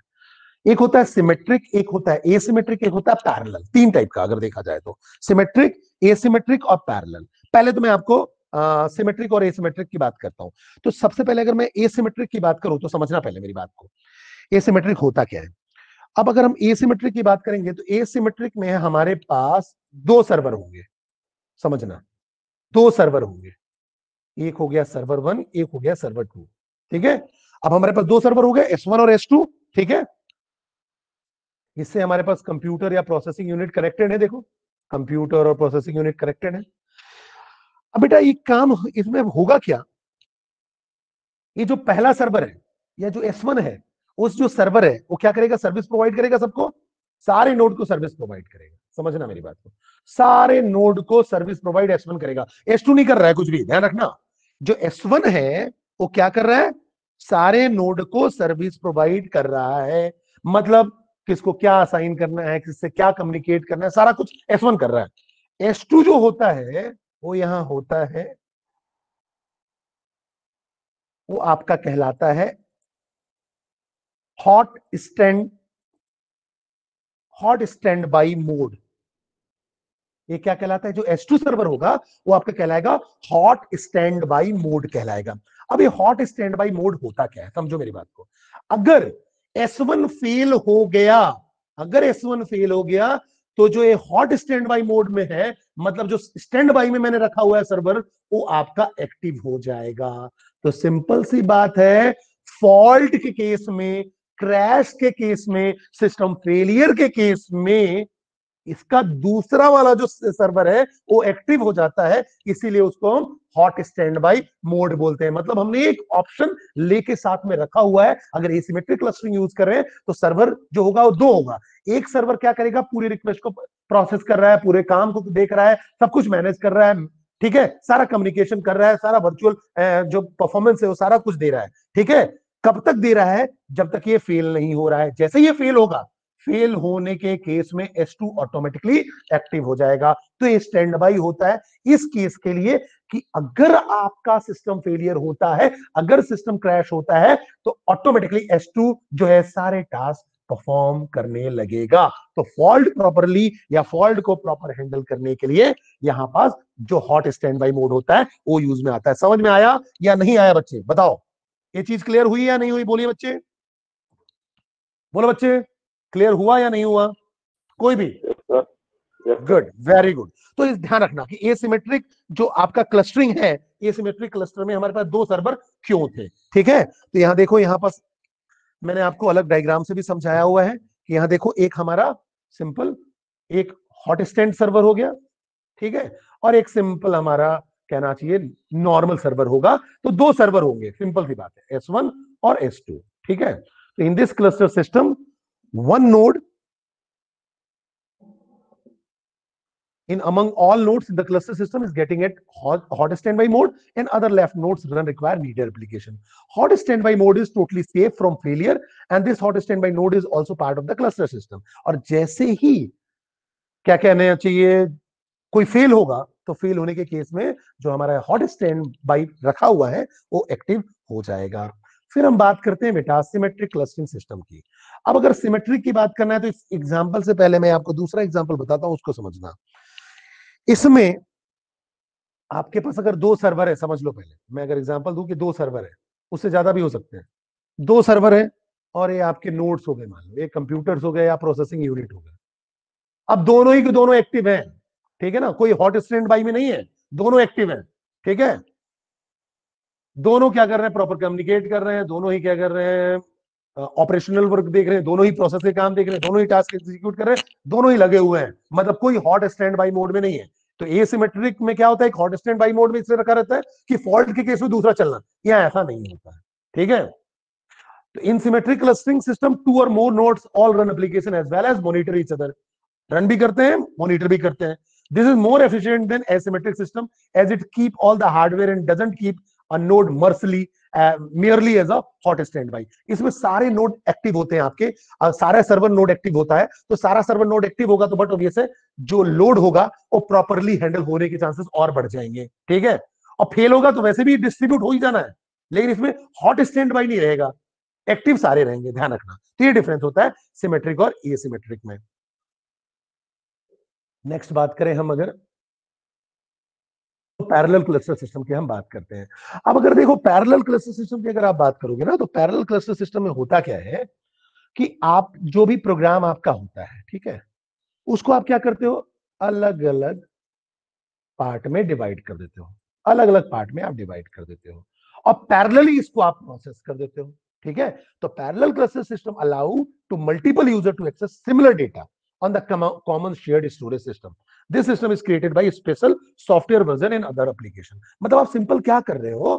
एक होता है सिमेट्रिक, एक होता है एसिमेट्रिक, एक होता है पैरेलल। 3 टाइप का अगर देखा जाए तो सिमेट्रिक, एसिमेट्रिक और पैरेलल। पहले तो मैं आपको सिमेट्रिक और एसिमेट्रिक की बात करता हूं। तो सबसे पहले अगर मैं एसिमेट्रिक की बात करूं तो समझना पहले मेरी बात को, एसिमेट्रिक होता क्या है। अब अगर हम एसिमेट्रिक की बात करेंगे तो एसिमेट्रिक में हमारे पास 2 सर्वर होंगे, समझना 2 सर्वर होंगे, एक हो गया सर्वर 1, एक हो गया सर्वर 2, ठीक है। अब हमारे पास 2 सर्वर हो गए S1 और S2, ठीक है, इससे हमारे पास कंप्यूटर या प्रोसेसिंग यूनिट कनेक्टेड है। देखो कंप्यूटर और प्रोसेसिंग यूनिट कनेक्टेड है। अब बेटा ये काम इसमें होगा क्या, ये जो पहला सर्वर है या जो S1 है, उस जो सर्वर है वो क्या करेगा, सर्विस प्रोवाइड करेगा सबको, सारे नोड को सर्विस प्रोवाइड करेगा। समझना मेरी बात को, सारे नोड को सर्विस प्रोवाइड S1 करेगा, S2 नहीं कर रहा है कुछ भी, ध्यान रखना। जो S1 है वो क्या कर रहा है, सारे नोड को सर्विस प्रोवाइड कर रहा है। मतलब किसको क्या असाइन करना है, किससे क्या कम्युनिकेट करना है, सारा कुछ S1 कर रहा है। S2 जो होता है वो यहां होता है, वो आपका कहलाता है हॉट स्टैंड बाई मोड। ये क्या कहलाता है, जो S2 सर्वर होगा वो आपका कहलाएगा हॉट स्टैंड बाई मोड कहलाएगा। अब ये हॉट स्टैंड बाई मोड होता क्या है, समझो मेरी बात को। अगर S1 फेल हो गया, अगर S1 फेल हो गया तो जो ये हॉट स्टैंड बाई मोड में है, मतलब जो स्टैंड बाई में मैंने रखा हुआ है सर्वर, वो आपका एक्टिव हो जाएगा। तो सिंपल सी बात है, फॉल्ट के केस में, क्रैश के केस में, सिस्टम फेलियर के केस में इसका दूसरा वाला जो सर्वर है वो एक्टिव हो जाता है, इसीलिए उसको हम हॉट स्टैंड बाई मोड बोलते हैं। मतलब हमने एक ऑप्शन लेके साथ में रखा हुआ है। अगर एसिमेट्रिक क्लस्टरिंग यूज कर रहे हैं तो सर्वर जो होगा वो दो होगा। एक सर्वर क्या करेगा, पूरी रिक्वेस्ट को प्रोसेस कर रहा है, पूरे काम को देख रहा है, सब कुछ मैनेज कर रहा है, ठीक है, सारा कम्युनिकेशन कर रहा है, सारा वर्चुअल जो परफॉर्मेंस है वो सारा कुछ दे रहा है, ठीक है। कब तक दे रहा है, जब तक ये फेल नहीं हो रहा है। जैसे ये फेल होगा, फेल होने के केस में S2 ऑटोमेटिकली एक्टिव हो जाएगा। तो ये स्टैंड बाई होता है इस केस के लिए कि अगर आपका सिस्टम फेलियर होता है, अगर सिस्टम क्रैश होता है, तो ऑटोमेटिकली S2 जो है सारे टास्क परफॉर्म करने लगेगा। तो फॉल्ट प्रॉपरली या फॉल्ट को प्रॉपर हैंडल करने के लिए यहां पास जो हॉट स्टैंड बाई मोड होता है वो यूज में आता है। समझ में आया या नहीं आया बच्चे, बताओ ये चीज क्लियर हुई या नहीं हुई, बोलिए बच्चे, बोलो बच्चे, क्लियर हुआ या नहीं हुआ, कोई भी? Good, very good. तो इस ध्यान रखना कि एसिमेट्रिक जो आपका क्लस्टरिंग है, एसिमेट्रिक क्लस्टर में हमारे पास दो सर्वर क्यों थे, ठीक है। तो यहां देखो, यहां पास मैंने आपको अलग डायग्राम से भी समझाया हुआ है कि यहां देखो, एक हमारा सिंपल एक हॉट स्टैंड सर्वर हो गया, ठीक है, और एक सिंपल हमारा कहना चाहिए नॉर्मल सर्वर होगा। तो दो सर्वर होंगे, सिंपल सी बात है, S1 और S2, ठीक है। तो in this cluster system, one node in among all nodes in the cluster system is getting at hot standby mode, and other left nodes run require media replication. Hot standby mode is totally safe from failure, and this hot standby node is also part of the cluster system. और जैसे ही क्या कहना चाहिए, कोई fail होगा तो fail होने के केस में जो हमारा हॉट स्टैंड बाई रखा हुआ है वो एक्टिव हो जाएगा। फिर हम बात करते हैं बेटा सिमेट्रिक क्लस्टरिंग सिस्टम की। अब अगर सिमेट्रिक की बात करना है तो इस एग्जांपल से पहले मैं आपको दूसरा एग्जांपल बताता हूं, उसको समझना। इसमें आपके पास अगर दो सर्वर है, समझ लो, पहले मैं अगर एग्जांपल दूं कि दो सर्वर है, उससे ज्यादा भी हो सकते हैं, दो सर्वर है और ये आपके नोड्स हो गए, मान लो ये कंप्यूटर्स हो गए या प्रोसेसिंग यूनिट हो गए। अब दोनों ही के दोनों एक्टिव हैं, ठीक है ना, कोई हॉट स्टैंड बाई में नहीं है, दोनों एक्टिव हैं, ठीक है। दोनों क्या कर रहे हैं, प्रॉपर कम्युनिकेट कर रहे हैं, दोनों ही क्या कर रहे हैं, ऑपरेशनल वर्क देख रहे हैं, दोनों ही प्रोसेस के काम देख रहे हैं, दोनों ही टास्क एग्जीक्यूट कर रहे हैं, दोनों ही लगे हुए हैं। मतलब कोई हॉट स्टैंड बाई मोड में नहीं है। तो एसिमेट्रिक में क्या होता है, एक हॉट स्टैंड बाई मोड में इसलिए रखा रहता है कि फॉल्ट के केस में दूसरा चलना, यहां ऐसा नहीं होता है, ठीक है। तो in symmetric clustering system, two or more nodes all run application as well as monitor each other, run भी करते हैं, मॉनिटर भी करते हैं। This is more efficient than asymmetric system as it keep all the hardware and doesn't keep a node merely as a hot standby. इसमें सारे node active होते हैं आपके, सारा सर्वर नोड एक्टिव होता है। तो सारा सर्वर नोड एक्टिव होगा तो बट ऑब्वियस है जो लोड होगा वो प्रॉपरली हैंडल होने के चांसेस और बढ़ जाएंगे, ठीक है। और फेल होगा तो वैसे भी डिस्ट्रीब्यूट हो ही जाना है, लेकिन इसमें हॉट स्टैंड बाई नहीं रहेगा, एक्टिव सारे रहेंगे, ध्यान रखना। तो ये डिफरेंस होता है सिमेट्रिक और एसिमेट्रिक में। नेक्स्ट बात करें हम, अगर पैरेलल क्लस्टर सिस्टम की हम बात करते हैं। अब अगर देखो पैरेलल क्लस्टर सिस्टम की अगर आप बात करोगे ना, तो पैरेलल क्लस्टर सिस्टम में होता क्या है कि आप जो भी प्रोग्राम आपका होता है, ठीक है, उसको आप क्या करते हो, अलग अलग पार्ट में डिवाइड कर देते हो, अलग अलग पार्ट में आप डिवाइड कर देते हो और पैरेलली इसको आप प्रोसेस कर देते हो, ठीक है, तो parallel cluster system allow to multiple user to access similar data on the common shared storage system. This system is created by a special software version in other application. मतलब आप सिंपल क्या कर रहे हो,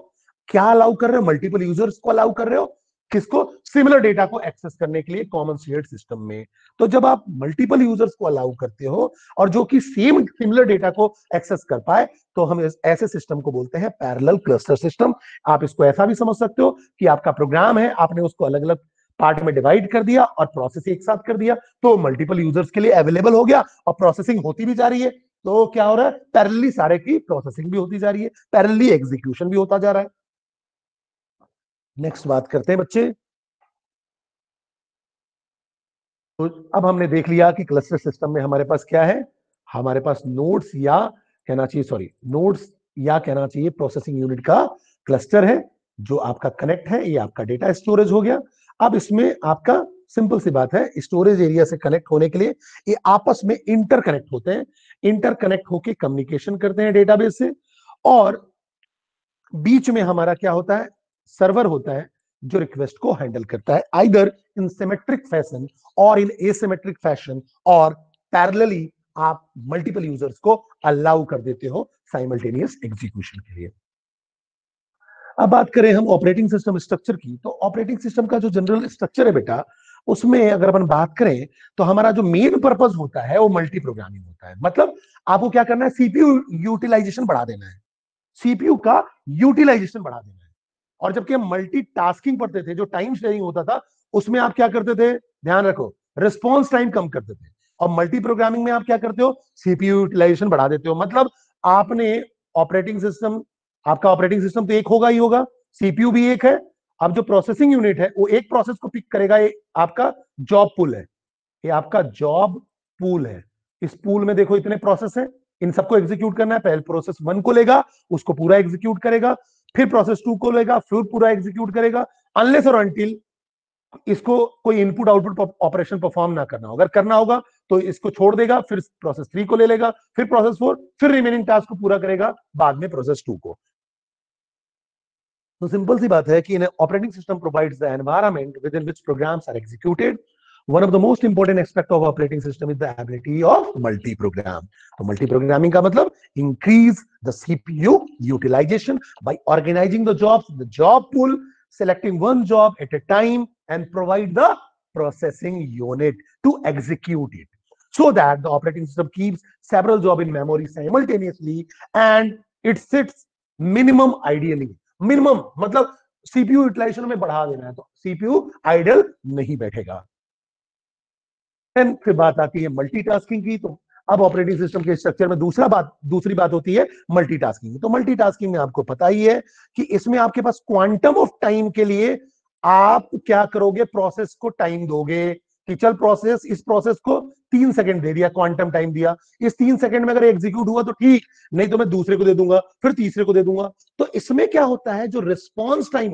क्या अलाउ कर रहे हो, मल्टीपल यूजर्स को अलाउ कर रहे हो, किसको, सिमिलर डेटा को एक्सेस करने के लिए कॉमन शेयर्ड सिस्टम में। तो जब आप मल्टीपल यूजर्स को अलाउ करते हो और जो कि सेम सिमिलर डेटा को एक्सेस कर पाए, तो हम ऐसे सिस्टम को बोलते हैं पैरेलल क्लस्टर सिस्टम। आप इसको ऐसा भी समझ सकते हो कि आपका प्रोग्राम है, आपने उसको अलग अलग पार्ट में डिवाइड कर दिया और प्रोसेस एक साथ कर दिया, तो मल्टीपल यूजर्स के लिए अवेलेबल हो गया और प्रोसेसिंग होती भी जा रही है। तो क्या हो रहा है, पैरेलली सारे की प्रोसेसिंग भी होती जा रही है, पैरेलली एग्जीक्यूशन भी होता जा रहा है। नेक्स्ट बात करते हैं बच्चे। तो अब हमने देख लिया कि क्लस्टर सिस्टम में हमारे पास क्या है, हमारे पास नोड्स या कहना चाहिए प्रोसेसिंग यूनिट का क्लस्टर है जो आपका कनेक्ट है, ये आपका डेटा स्टोरेज हो गया। अब इसमें आपका सिंपल सी बात है, स्टोरेज एरिया से कनेक्ट होने के लिए ये आपस में इंटरकनेक्ट होते हैं, इंटरकनेक्ट होके कम्युनिकेशन करते हैं डेटाबेस से, और बीच में हमारा क्या होता है, सर्वर होता है जो रिक्वेस्ट को हैंडल करता है, आइदर इन सिमेट्रिक फैशन और इन एसिमेट्रिक फैशन, और पैरेलली आप मल्टीपल यूजर्स को अलाउ कर देते हो साइमल्टेनियस एग्जीक्यूशन के लिए। अब बात करें हम ऑपरेटिंग सिस्टम स्ट्रक्चर की, तो ऑपरेटिंग सिस्टम का जो जनरल स्ट्रक्चर है बेटा, उसमें अगर अपन बात करें तो हमारा जो मेन पर्पस होता है वो मल्टी प्रोग्रामिंग होता है। मतलब आपको क्या करना है, सीपीयू यूटिलाइजेशन बढ़ा देना है, सीपीयू का यूटिलाइजेशन बढ़ा देना है। और जबकि हम मल्टीटास्किंग पढ़ते थे, जो टाइम शेयरिंग होता था, उसमें आप क्या करते थे, ध्यान रखो, रिस्पॉन्स टाइम कम करते थे। और मल्टी प्रोग्रामिंग में आप क्या करते हो, सीपीयू यूटिलाइजेशन बढ़ा देते हो। मतलब आपने ऑपरेटिंग सिस्टम, आपका ऑपरेटिंग सिस्टम तो एक होगा ही होगा, सीपीयू भी एक है। अब जो प्रोसेसिंग यूनिट है वो एक प्रोसेस को पिक करेगा, ये आपका जॉब पूल है, ये आपका जॉब पूल है। इस पूल में देखो इतने प्रोसेस हैं, इन सबको एग्जीक्यूट करना है। पहले प्रोसेस 1 को लेगा, उसको पूरा एग्जीक्यूट करेगा, फिर प्रोसेस 2 को लेगा, फिर पूरा एग्जीक्यूट करेगा, अनलेस और अनटिल इसको कोई इनपुट आउटपुट ऑपरेशन परफॉर्म ना करना हो। अगर करना होगा तो इसको छोड़ देगा, फिर प्रोसेस 3 को ले लेगा, फिर प्रोसेस 4, फिर रिमेनिंग टास्क को पूरा करेगा बाद में प्रोसेस 2 को। तो सिंपल सी बात है कि operating system provides the environment within which programs are executed. One of the most important aspect of operating system is the ability of multi-program. तो multi-programming का मतलब increase the CPU utilization by organizing the jobs in the job pool, selecting one job at a time, and provide the processing unit to execute it, so that the operating system keeps several jobs in memory simultaneously and it sits minimum ideally. Minimum मतलब CPU utilisation में बढ़ा देना है, तो CPU idol नहीं बैठेगा। फिर बात आती है मल्टीटास्किंग की। तो अब ऑपरेटिंग सिस्टम के स्ट्रक्चर में दूसरी बात होती है मल्टीटास्किंग। तो मल्टीटास्किंग में आपको पता ही है कि इसमें आपके पास क्वांटम ऑफ टाइम के लिए आप क्या करोगे, प्रोसेस को टाइम दोगे कि चल प्रोसेस, इस प्रोसेस को 3 सेकंड दे दिया, क्वांटम टाइम दिया, इस 3 सेकंड में अगर एग्जीक्यूट हुआ तो ठीक, नहीं तो मैं दूसरे को दे दूंगा, फिर तीसरे को दे दूंगा। तो इसमें क्या होता है, जो रिस्पॉन्स टाइम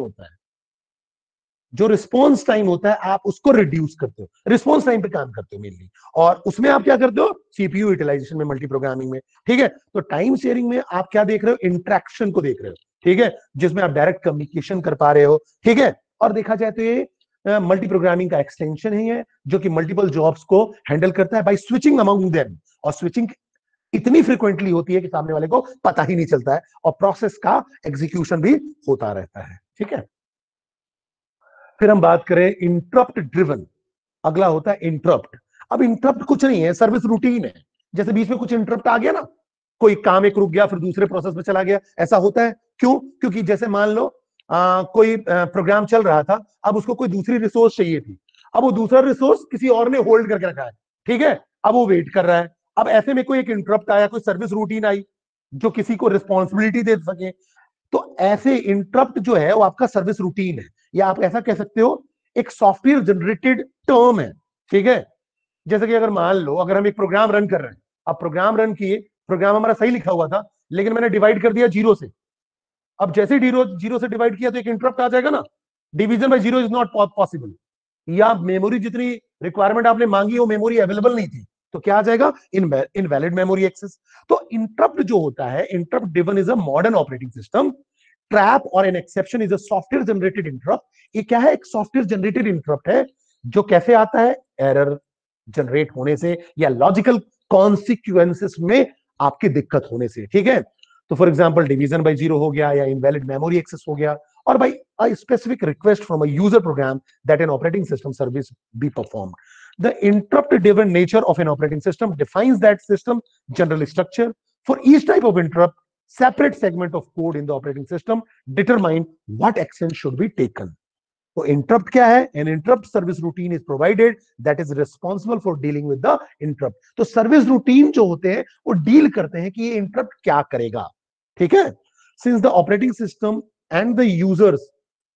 होता है, आप उसको रिड्यूस करते हो, रिस्पॉन्स टाइम पे काम करते हो मेनली, और उसमें आप क्या करते हो, सीपीयू यूटिलाइजेशन में, मल्टी प्रोग्रामिंग में। ठीक है, तो टाइम शेयरिंग में आप क्या देख रहे हो, इंटरेक्शन को देख रहे हो, ठीक है, जिसमें आप डायरेक्ट कम्युनिकेशन कर पा रहे हो। ठीक है, और देखा जाए तो ये मल्टी प्रोग्रामिंग का एक्सटेंशन ही है, जो कि मल्टीपल जॉब्स को हैंडल करता है बाय स्विचिंग अमंग देम। और स्विचिंग इतनी फ्रीक्वेंटली होती है कि सामने वाले को पता ही नहीं चलता है, और प्रोसेस का एग्जीक्यूशन भी होता रहता है। ठीक है, फिर हम बात करें इंटरप्ट ड्रिवन, अगला होता है इंटरप्ट। अब इंटरप्ट कुछ नहीं है, सर्विस रूटीन है। जैसे बीच में कुछ इंटरप्ट आ गया ना, कोई काम एक रुक गया, फिर दूसरे प्रोसेस में चला गया, ऐसा होता है। क्यों? क्योंकि जैसे मान लो कोई प्रोग्राम चल रहा था, अब उसको कोई दूसरी रिसोर्स चाहिए थी, अब वो दूसरा रिसोर्स किसी और ने होल्ड करके रखा है, ठीक है, अब वो वेट कर रहा है। अब ऐसे में कोई एक इंटरप्ट आया, कोई सर्विस रूटीन आई जो किसी को रिस्पॉन्सिबिलिटी दे सके, तो ऐसे इंटरप्ट जो है वो आपका सर्विस रूटीन है, या आप ऐसा कह सकते हो एक सॉफ्टवेयर जनरेटेड टर्म है। ठीक है, जैसे कि अगर मान लो, अगर हम एक प्रोग्राम रन कर रहे हैं, अब प्रोग्राम रन किए, प्रोग्राम हमारा सही लिखा हुआ था, लेकिन मैंने डिवाइड कर दिया 0 से। अब जैसे ही 0 से डिवाइड किया तो एक इंटरप्ट आ जाएगा ना, division bye 0 is not possible, या मेमोरी जितनी रिक्वायरमेंट आपने मांगी वो मेमोरी अवेलेबल नहीं थी, तो क्या आ जाएगा, इनवैलिड मेमोरी एक्सेस। तो इंटरप्ट जो होता है, interrupt driven is a modern operating system trap और an exception is a software generated interrupt. ये क्या है? एक सॉफ्टवेयर जनरेटेड इंटरप्ट है जो कैसे आता है? एरर जनरेट होने से या लॉजिकल कॉन्सिक्वेंसेस में आपकी दिक्कत होने से। ठीक है, तो for example division by zero हो गया, या इनवैलिड मेमोरी एक्सेस हो गया, और bye a specific request from a user program that an operating system service be performed. The interrupt driven nature of an operating system defines that system general structure. For each type of interrupt, separate segment of code in the operating system determine what action should be taken. तो interrupt क्या है? An interrupt service routine is provided that is responsible for dealing with the interrupt. तो service routine जो होते हैं वो deal करते हैं कि ये इंटरप्ट क्या करेगा। ठीक है, since the operating system and the users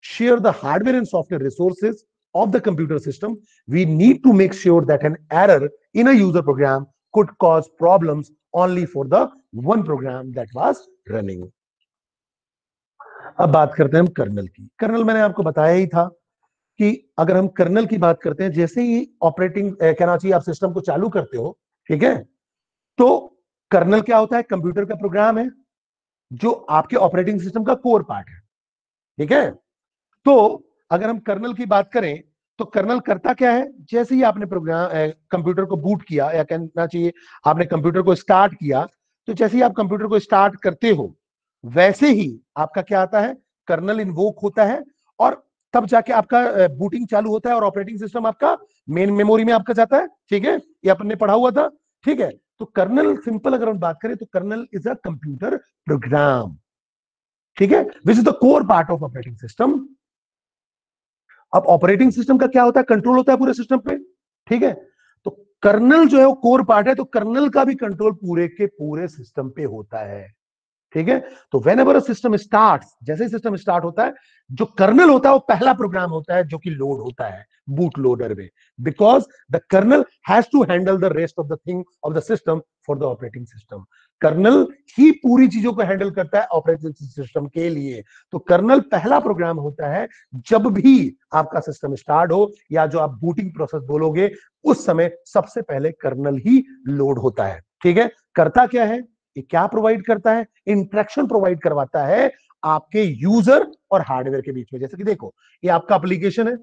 share the hardware and software resources of the computer system, we need to make sure that an error in a user program could cause problems only for the one program that was running. अब बात करते हैं हम colonel की। Colonel मैंने आपको बताया ही था कि अगर हम कर्नल की बात करते हैं, जैसे ही ऑपरेटिंग कहना चाहिए आप सिस्टम को चालू करते हो, ठीक है, तो कर्नल क्या होता है? कंप्यूटर का प्रोग्राम है जो आपके ऑपरेटिंग सिस्टम का कोर पार्ट है। ठीक है, तो अगर हम कर्नल की बात करें तो कर्नल करता क्या है? जैसे ही आपने प्रोग्राम कंप्यूटर को बूट किया, या कहना चाहिए आपने कंप्यूटर को स्टार्ट किया, तो जैसे ही आप कंप्यूटर को स्टार्ट करते हो वैसे ही आपका क्या आता है? कर्नल इन्वोक होता है, और तब जाके आपका बूटिंग चालू होता है और ऑपरेटिंग सिस्टम आपका मेन मेमोरी में आपका जाता है। ठीक है, ये अपन ने पढ़ा हुआ था। ठीक है, तो कर्नल सिंपल अगर हम बात करें तो kernel is a computer program. ठीक है, which is the core part of operating system. अब ऑपरेटिंग सिस्टम का क्या होता है? कंट्रोल होता है पूरे सिस्टम पे। ठीक है, तो कर्नल जो है वो कोर पार्ट है, तो कर्नल का भी कंट्रोल पूरे के पूरे सिस्टम पे होता है। ठीक है, तो वेन एवर सिस्टम स्टार्ट, जैसे ही सिस्टम स्टार्ट होता है, जो कर्नल होता है वो पहला प्रोग्राम होता है जो कि लोड होता है बूट लोडर में, because the kernel has to handle the rest of the thing of the system for the operating system. Kernel ही पूरी चीजों को हैंडल करता है ऑपरेटिंग सिस्टम के लिए। तो कर्नल पहला प्रोग्राम होता है जब भी आपका सिस्टम स्टार्ट हो, या जो आप बूटिंग प्रोसेस बोलोगे उस समय सबसे पहले कर्नल ही लोड होता है। ठीक है, करता क्या है? ये क्या प्रोवाइड करता है? इंटरेक्शन प्रोवाइड करवाता है आपके यूजर और हार्डवेयर के बीच में। जैसे कि देखो, ये आपका एप्लीकेशन है,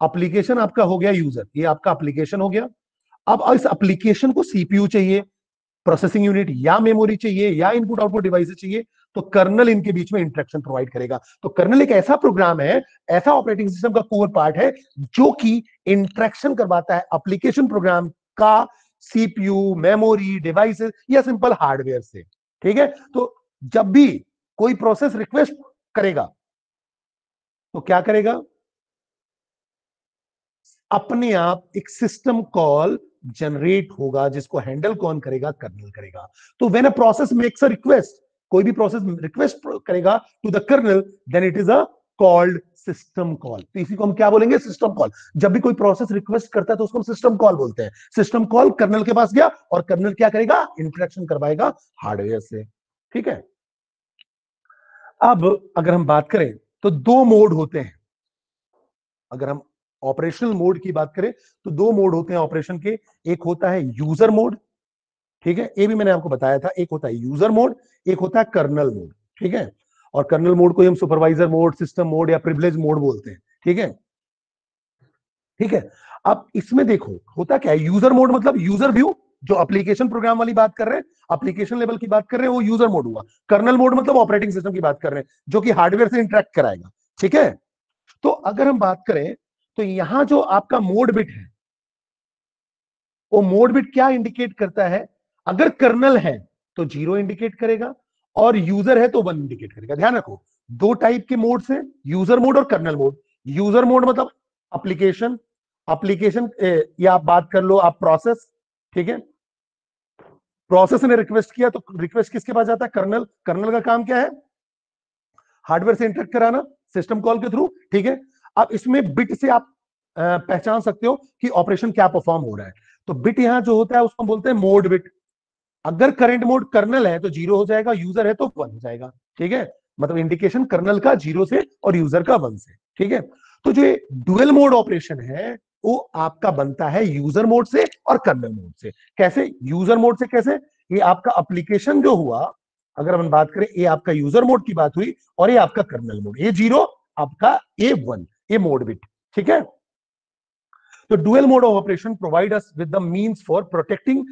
एप्लीकेशन आपका हो गया यूजर, ये आपका एप्लीकेशन हो गया। अब इस एप्लीकेशन को सीपीयू चाहिए, प्रोसेसिंग यूनिट या मेमोरी चाहिए, या इनपुट आउटपुट डिवाइस चाहिए, तो कर्नल इनके बीच में इंटरेक्शन प्रोवाइड करेगा। तो कर्नल एक ऐसा प्रोग्राम है, ऐसा ऑपरेटिंग सिस्टम का कोर पार्ट है जो कि इंटरेक्शन करवाता है एप्लीकेशन प्रोग्राम का सीपीयू, मेमोरी, डिवाइसेस या सिंपल हार्डवेयर से। ठीक है, तो जब भी कोई प्रोसेस रिक्वेस्ट करेगा तो क्या करेगा? अपने आप एक सिस्टम कॉल जनरेट होगा जिसको हैंडल कौन करेगा? कर्नल करेगा। तो when a process makes a request, कोई भी प्रोसेस रिक्वेस्ट करेगा to the kernel, then it is a called system call. तो इसी को हम क्या बोलेंगे? System call. जब भी कोई प्रोसेस रिक्वेस्ट करता है तो उसको हम सिस्टम कॉल बोलते हैं। सिस्टम कॉल कर्नल के पास गया और कर्नल क्या करेगा? इंटरेक्शन करवाएगा हार्डवेयर से। ठीक है, अब अगर हम बात करें तो दो मोड होते हैं। अगर हम ऑपरेशनल मोड की बात करें तो दो मोड होते हैं ऑपरेशन के। एक होता है यूजर मोड, ठीक है, ये भी मैंने आपको बताया था। एक होता है यूजर मोड, एक होता है कर्नल मोड। ठीक है, और कर्नल मोड को हम सुपरवाइजर मोड, सिस्टम मोड या प्रिविलेज मोड बोलते हैं। ठीक है, ठीक है। अब इसमें देखो होता क्या है, यूजर मोड मतलब यूजर व्यू, जो एप्लीकेशन प्रोग्राम वाली बात कर रहे हैं, एप्लीकेशन लेवल की बात कर रहे हैं, वो यूजर मोड हुआ। कर्नल मोड मतलब ऑपरेटिंग सिस्टम की बात कर रहे हैं जो कि हार्डवेयर से इंटरेक्ट कराएगा। ठीक है, तो अगर हम बात करें तो यहां जो आपका मोड बिट है, वो मोड बिट क्या इंडिकेट करता है? अगर कर्नल है तो 0 इंडिकेट करेगा, और यूजर है तो 1 इंडिकेट करेगा। ध्यान रखो, दो टाइप के मोड है, यूजर मोड और कर्नल मोड। यूजर मोड मतलब एप्लीकेशन, एप्लीकेशन या आप बात कर लो आप प्रोसेस। ठीक है, प्रोसेस ने रिक्वेस्ट किया तो रिक्वेस्ट किसके पास जाता है? कर्नल। कर्नल का काम क्या है? हार्डवेयर से इंटरेक्ट कराना सिस्टम कॉल के थ्रू। ठीक है, अब इसमें बिट से आप पहचान सकते हो कि ऑपरेशन क्या परफॉर्म हो रहा है। तो बिट यहां जो होता है उसको बोलते हैं मोड बिट। अगर करंट मोड कर्नल है तो 0 हो जाएगा, यूजर है तो 1 हो जाएगा। ठीक है, मतलब इंडिकेशन कर्नल का 0 से और यूजर का 1 से। ठीक है, तो जो डुअल मोड ऑपरेशन है वो आपका बनता है यूजर मोड से और कर्नल मोड से। कैसे यूजर मोड से? कैसे? ये आपका एप्लीकेशन जो हुआ अगर हम बात करें, ये आपका यूजर मोड की बात हुई और ये आपका कर्नल मोड, ये 0 आपका A1, ये मोड बिट, ठीक है। तो dual mode of operation provide us with the means for protecting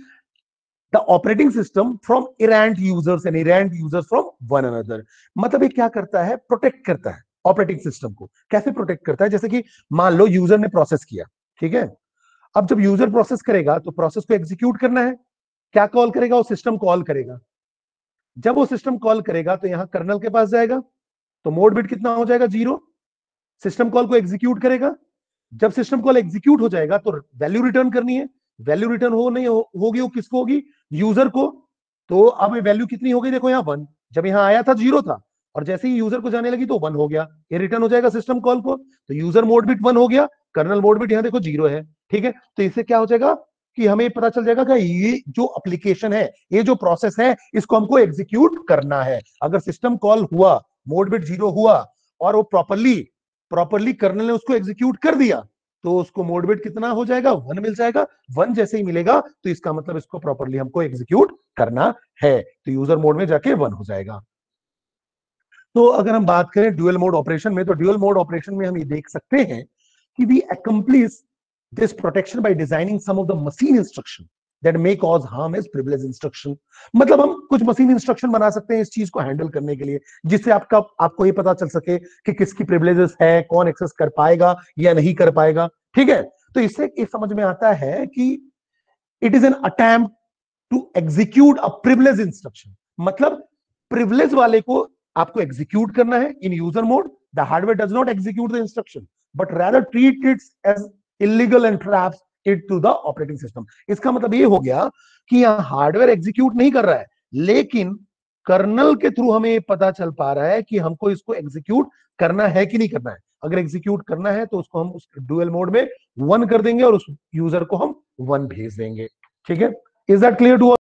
the operating system from errant users and errant users from one another. मतलब ये क्या करता है, प्रोटेक्ट करता है ऑपरेटिंग सिस्टम को। कैसे प्रोटेक्ट करता है, जैसे कि मान लो यूजर ने प्रोसेस किया, ठीक है। अब जब यूजर प्रोसेस करेगा तो प्रोसेस को एग्जीक्यूट करना है, क्या कॉल करेगा, वो सिस्टम कॉल करेगा। जब वो सिस्टम कॉल करेगा तो यहां कर्नल के पास जाएगा, तो मोड बिट कितना हो जाएगा, 0। सिस्टम कॉल को एग्जीक्यूट करेगा, जब सिस्टम कॉल एग्जीक्यूट हो जाएगा तो वैल्यू रिटर्न करनी है। वैल्यू रिटर्न हो नहीं होगी, वो किसको होगी, यूजर को। तो अब वैल्यू कितनी हो गई, देखो यहाँ 1, जब यहाँ आया था 0 था, और जैसे ही यूजर को जाने लगी तो 1 हो गया, ये रिटर्न हो जाएगा सिस्टम कॉल को। तो यूजर मोड बिट 1 हो गया, कर्नल मोड बिट यहाँ देखो 0 है, ठीक है। तो इससे क्या हो जाएगा कि हमें पता चल जाएगा कि ये जो एप्लीकेशन है, ये जो प्रोसेस है, इसको हमको एग्जीक्यूट करना है। अगर सिस्टम कॉल हुआ, मोड बिट 0 हुआ और वो प्रॉपरली कर्नल ने उसको एग्जीक्यूट कर दिया, तो उसको मोड बिट कितना हो जाएगा, 1 मिल जाएगा। 1 जैसे ही मिलेगा तो इसका मतलब इसको प्रॉपरली हमको एग्जीक्यूट करना है, तो यूजर मोड में जाके 1 हो जाएगा। तो अगर हम बात करें ड्यूअल मोड ऑपरेशन में, तो ड्यूअल मोड ऑपरेशन में हम ये देख सकते हैं कि we accomplish this protection by designing some of the machine instruction that may cause harm as privilege instruction। मतलब हम कुछ मशीन इंस्ट्रक्शन बना सकते हैं इस चीज को हैंडल करने के लिए, जिससे आपको ये पता चल सके कि किसकी प्रिविलेजेस है, कौन एक्सेस कर पाएगा या नहीं कर पाएगा, ठीक है। तो इससे ये समझ में आता है कि it is an attempt to execute a privilege instruction. मतलब प्रिविलेज वाले को आपको एग्जीक्यूट करना है in user mode. The hardware does not execute the instruction but rather treat it as illegal and traps it to the operating system. इसका मतलब ये हो गया कि यहां हार्डवेयर एग्जीक्यूट नहीं कर रहा है, लेकिन कर्नल के थ्रू हमें पता चल पा रहा है कि हमको इसको एग्जीक्यूट करना है कि नहीं करना है। अगर एग्जीक्यूट करना है तो उसको हम उस डुअल मोड में 1 कर देंगे और उस यूजर को हम 1 भेज देंगे, ठीक है। Is that clear to